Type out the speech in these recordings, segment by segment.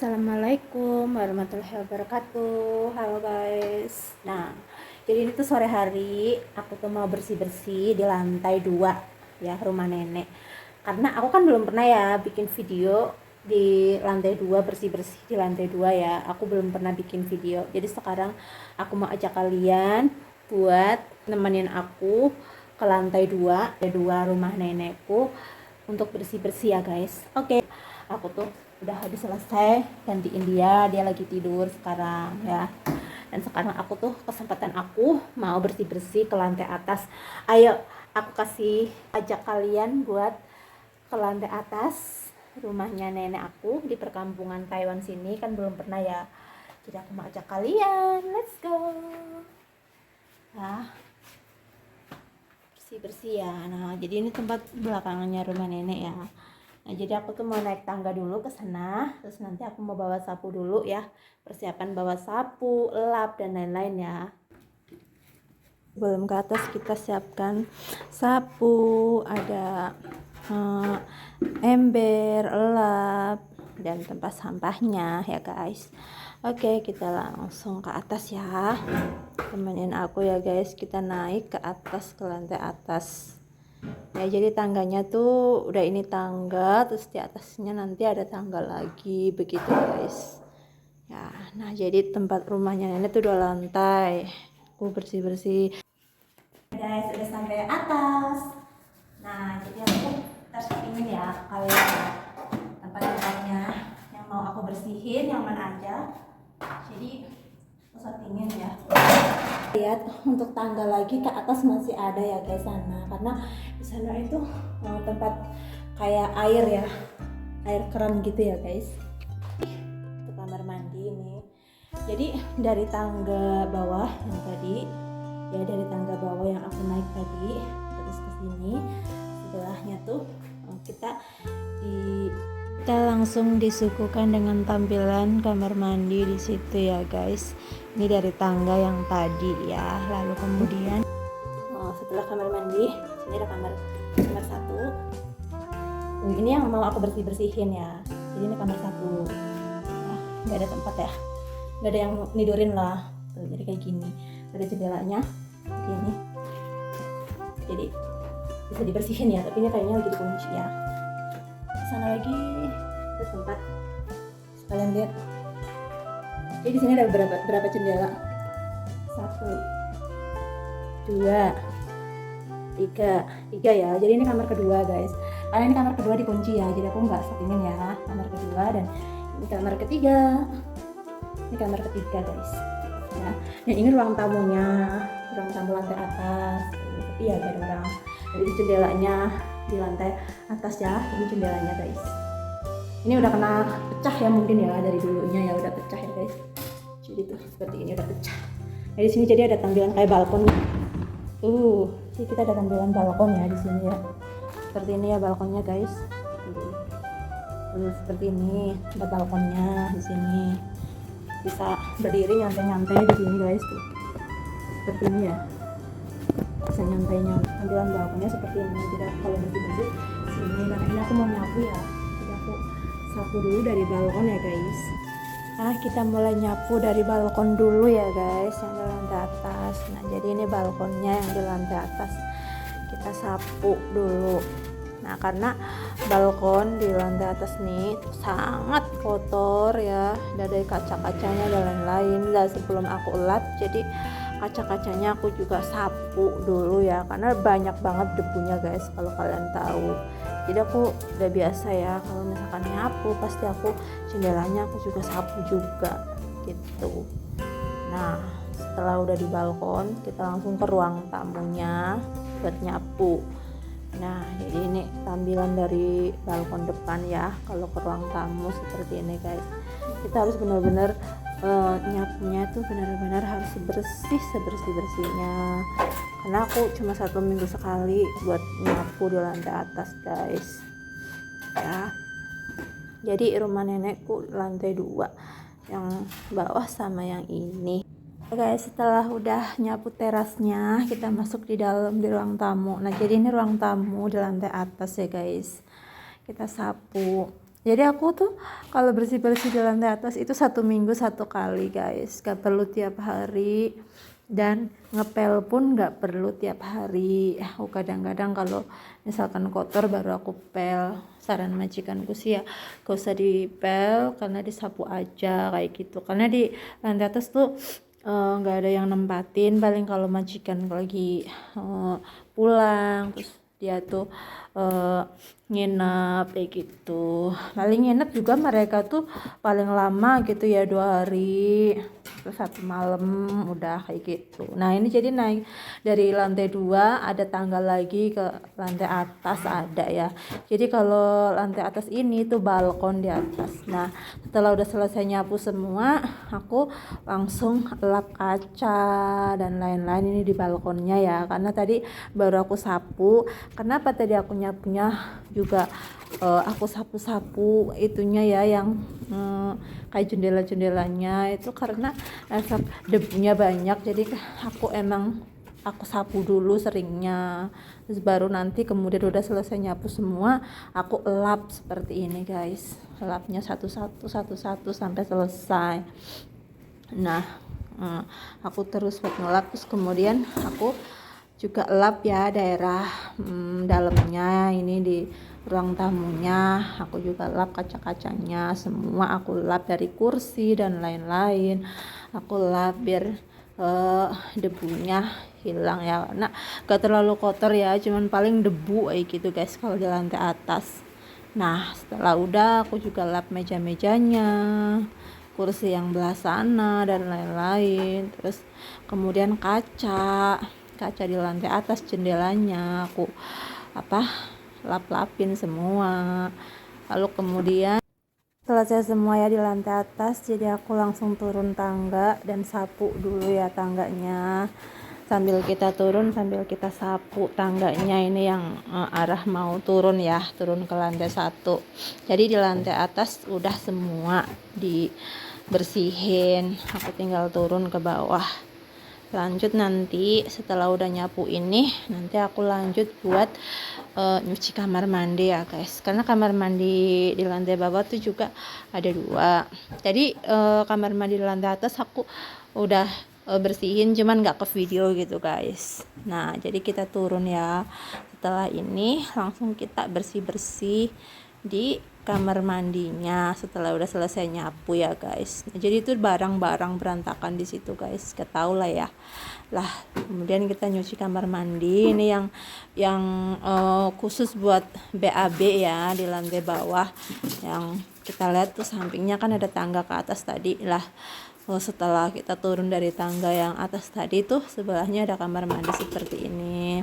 Assalamualaikum warahmatullahi wabarakatuh. Halo guys. Nah, jadi ini tuh sore hari aku tuh mau bersih-bersih di lantai 2 ya, rumah nenek. Karena aku kan belum pernah ya bikin video di lantai 2, bersih-bersih di lantai 2 ya. Aku belum pernah bikin video. Jadi sekarang aku mau ajak kalian buat nemenin aku ke lantai 2, ada 2 rumah nenekku untuk bersih-bersih ya guys. Oke. Aku tuh udah habis selesai gantiin dia lagi tidur sekarang ya. Dan sekarang aku tuh kesempatan aku mau bersih-bersih ke lantai atas. Ayo aku kasih ajak kalian buat ke lantai atas rumahnya nenek aku di perkampungan Taiwan sini, kan belum pernah ya. Jadi aku mau ajak kalian, let's go. Nah, bersih-bersih ya. Nah, jadi ini tempat belakangannya rumah nenek ya. Nah, jadi aku tuh mau naik tangga dulu ke sana, terus nanti aku mau bawa sapu dulu ya. Persiapan bawa sapu, lap dan lain-lain ya. Belum ke atas kita siapkan sapu, ada ember, lap dan tempat sampahnya ya guys. Oke, kita langsung ke atas ya. Temenin aku ya guys, kita naik ke atas, ke lantai atas. Ya, jadi tangganya tuh udah ini tangga, terus di atasnya nanti ada tangga lagi begitu guys. Ya, nah jadi tempat rumahnya nenek tuh 2 lantai. Aku bersih-bersih. Guys, udah sampai atas. Nah, jadi aku terpingin ya kalian tempat-tempatnya yang mau aku bersihin yang mana aja. Jadi aku pingin ya. Lihat untuk tangga lagi ke atas masih ada ya guys sana, karena di sana itu tempat kayak air ya, air keran gitu ya guys. Itu kamar mandi ini. Jadi dari tangga bawah yang tadi ya, dari tangga bawah yang aku naik tadi terus ke sini, sebelahnya tuh kita langsung disuguhkan dengan tampilan kamar mandi di situ ya guys. Ini dari tangga yang tadi ya. Lalu kemudian setelah kamar mandi, sini ada kamar 1. Ini yang mau aku bersih-bersihin ya. Jadi ini kamar 1. Nah, nggak ada tempat ya. Nggak ada yang nidurin lah. Tuh, jadi kayak gini. Ada jendelanya gini. Jadi bisa dibersihin ya, tapi ini kayaknya lagi dikunci ya. Sana lagi itu tempat kalian lihat. Jadi di sini ada berapa jendela? 1, 2, 3 ya. Jadi ini kamar kedua guys. Karena ini kamar kedua dikunci ya, jadi aku nggak settingin ya kamar kedua. Dan ini kamar ketiga. Ini kamar ketiga guys. Ya. Dan ini ruang tamunya, ruang tamu lantai atas. Tapi ya ada orang. Jadi jendelanya di lantai atas ya. Ini jendelanya guys. Ini udah kena pecah ya mungkin ya, dari dulunya ya udah pecah ya guys. Jadi tuh seperti ini udah pecah. Nah, di sini jadi ada tampilan kayak balkon. Jadi kita ada tampilan balkon ya di sini ya. Seperti ini ya balkonnya guys. Seperti ini ada balkonnya di sini. Bisa berdiri nyantai-nyantai di sini guys tuh. Seperti ini ya. Bisa nyantai-nyantai. Tampilan balkonnya seperti ini. Jadi kalau bersih-bersih sini. Nah, ini aku mau nyapu ya. Jadi aku sapu dulu dari balkon ya guys. Nah, kita mulai nyapu dari balkon dulu ya guys, yang di lantai atas. Nah, jadi ini balkonnya yang di lantai atas. Kita sapu dulu. Nah, karena balkon di lantai atas nih sangat kotor ya, dari kaca-kacanya dan lain-lain. Dan sebelum aku lap, jadi kaca-kacanya aku juga sapu dulu ya, karena banyak banget debunya guys kalau kalian tahu. Jadi aku udah biasa ya, kalau misalkan nyapu pasti aku jendelanya aku juga sapu juga gitu. Nah, setelah udah di balkon, kita langsung ke ruang tamunya buat nyapu. Nah, jadi ini tampilan dari balkon depan ya. Kalau ke ruang tamu seperti ini guys. Kita harus benar-benar nyapunya tuh benar-benar harus bersih sebersih-bersihnya. Karena aku cuma 1 minggu sekali buat nyapu di lantai atas guys. Ya. Jadi rumah nenekku lantai 2, yang bawah sama yang ini. Guys, setelah udah nyapu terasnya, kita masuk di dalam di ruang tamu. Nah, jadi ini ruang tamu di lantai atas ya guys. Kita sapu. Jadi aku tuh kalau bersih-bersih di lantai atas itu 1 minggu 1 kali guys, gak perlu tiap hari, dan ngepel pun gak perlu tiap hari. Aku kadang-kadang kalau misalkan kotor baru aku pel. Saran majikanku sih ya gak usah dipel, karena disapu aja kayak gitu, karena di lantai atas tuh nggak ada yang nempatin. Paling kalau majikan lagi pulang terus dia tuh eh, nginep kayak gitu, paling nginep juga mereka tuh paling lama gitu ya 2 hari terus 1 malam udah kayak gitu. Nah ini jadi naik dari lantai 2 ada tangga lagi ke lantai atas ada ya. Jadi kalau lantai atas ini tuh balkon di atas. Nah setelah udah selesai nyapu semua, aku langsung lap kaca dan lain-lain ini di balkonnya ya, karena tadi baru aku sapu. Kenapa tadi aku nyapunya juga aku sapu-sapu itunya ya, yang kayak jendela-jendelanya itu, karena efek debunya banyak. Jadi aku sapu dulu seringnya, terus baru nanti kemudian udah selesai nyapu semua aku lap seperti ini guys, lapnya satu-satu sampai selesai. Nah aku terus buat ngelap, terus kemudian aku juga lap ya daerah dalamnya ini di ruang tamunya. Aku juga lap kaca-kacanya semua, aku lap dari kursi dan lain-lain. Aku lap biar debunya hilang ya, karena gak terlalu kotor ya, cuman paling debu kayak gitu guys kalau di lantai atas. Nah setelah udah aku juga lap meja-mejanya, kursi yang belah sana dan lain-lain. Terus kemudian kaca di lantai atas, jendelanya aku lap-lapin semua. Lalu kemudian selesai semua ya di lantai atas, jadi aku langsung turun tangga dan sapu dulu ya tangganya. Sambil kita turun sambil kita sapu tangganya ini yang arah mau turun ya, turun ke lantai 1. Jadi di lantai atas udah semua dibersihin, aku tinggal turun ke bawah. Lanjut nanti setelah udah nyapu ini, nanti aku lanjut buat nyuci kamar mandi ya guys, karena kamar mandi di lantai bawah tuh juga ada 2. Jadi kamar mandi di lantai atas aku udah bersihin, cuman nggak ke video gitu guys. Nah jadi kita turun ya, setelah ini langsung kita bersih-bersih di kamar mandinya setelah udah selesai nyapu ya guys. Nah, jadi itu barang-barang berantakan di situ guys, ketau lah ya. Lah kemudian kita nyuci kamar mandi ini yang khusus buat BAB ya, di lantai bawah. Yang kita lihat tuh sampingnya kan ada tangga ke atas tadi lah. Setelah kita turun dari tangga yang atas tadi tuh sebelahnya ada kamar mandi seperti ini.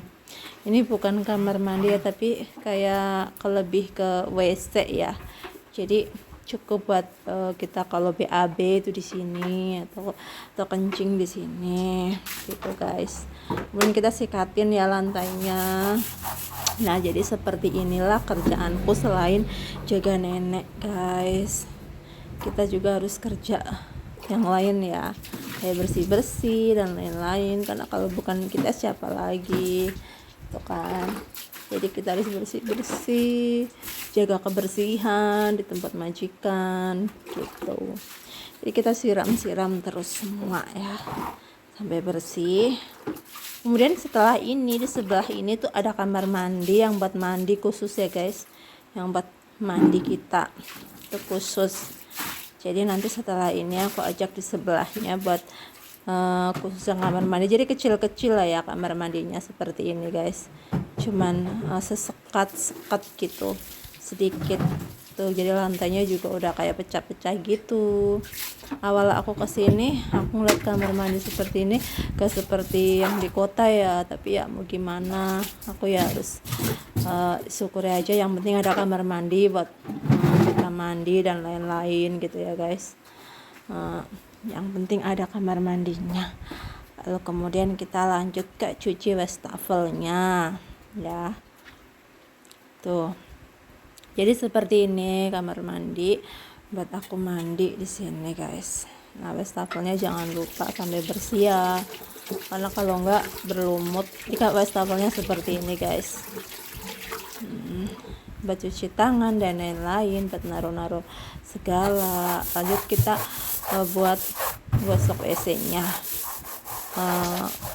Ini bukan kamar mandi ya, tapi kayak lebih ke WC ya. Jadi cukup buat kita kalau BAB itu di sini, atau kencing di sini gitu guys. Kemudian kita sikatin ya lantainya. Nah jadi seperti inilah kerjaanku selain jaga nenek guys. Kita juga harus kerja yang lain ya, kayak bersih-bersih dan lain-lain, karena kalau bukan kita siapa lagi tuh kan. Jadi kita harus bersih-bersih, jaga kebersihan di tempat majikan gitu. Jadi kita siram-siram terus semua ya sampai bersih. Kemudian setelah ini di sebelah ini tuh ada kamar mandi yang buat mandi khusus ya guys, yang buat mandi kita itu khusus. Jadi nanti setelah ini aku ajak di sebelahnya buat khusus kamar mandi. Jadi kecil-kecil lah ya kamar mandinya seperti ini guys, cuman sesekat-sekat gitu sedikit tuh. Jadi lantainya juga udah kayak pecah-pecah gitu. Awal aku kesini aku ngeliat kamar mandi seperti ini, gak seperti yang di kota ya, tapi ya mau gimana, aku ya harus syukuri aja. Yang penting ada kamar mandi buat kita mandi dan lain-lain gitu ya guys. Yang penting ada kamar mandinya. Lalu kemudian kita lanjut ke cuci wastafelnya ya. Tuh. Jadi seperti ini kamar mandi buat aku mandi di sini guys. Nah wastafelnya jangan lupa sampai bersih ya, karena kalau enggak berlumut. Jika wastafelnya seperti ini guys. buat cuci tangan dan lain-lain, buat naruh-naruh segala. Lanjut kita buat gosok WC-nya,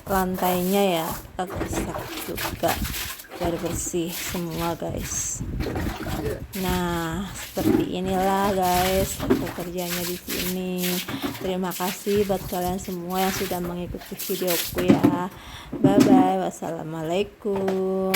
lantainya ya kita gosok juga biar bersih semua guys. Nah seperti inilah guys kerjanya di sini. Terima kasih buat kalian semua yang sudah mengikuti videoku ya. Bye bye, wassalamualaikum.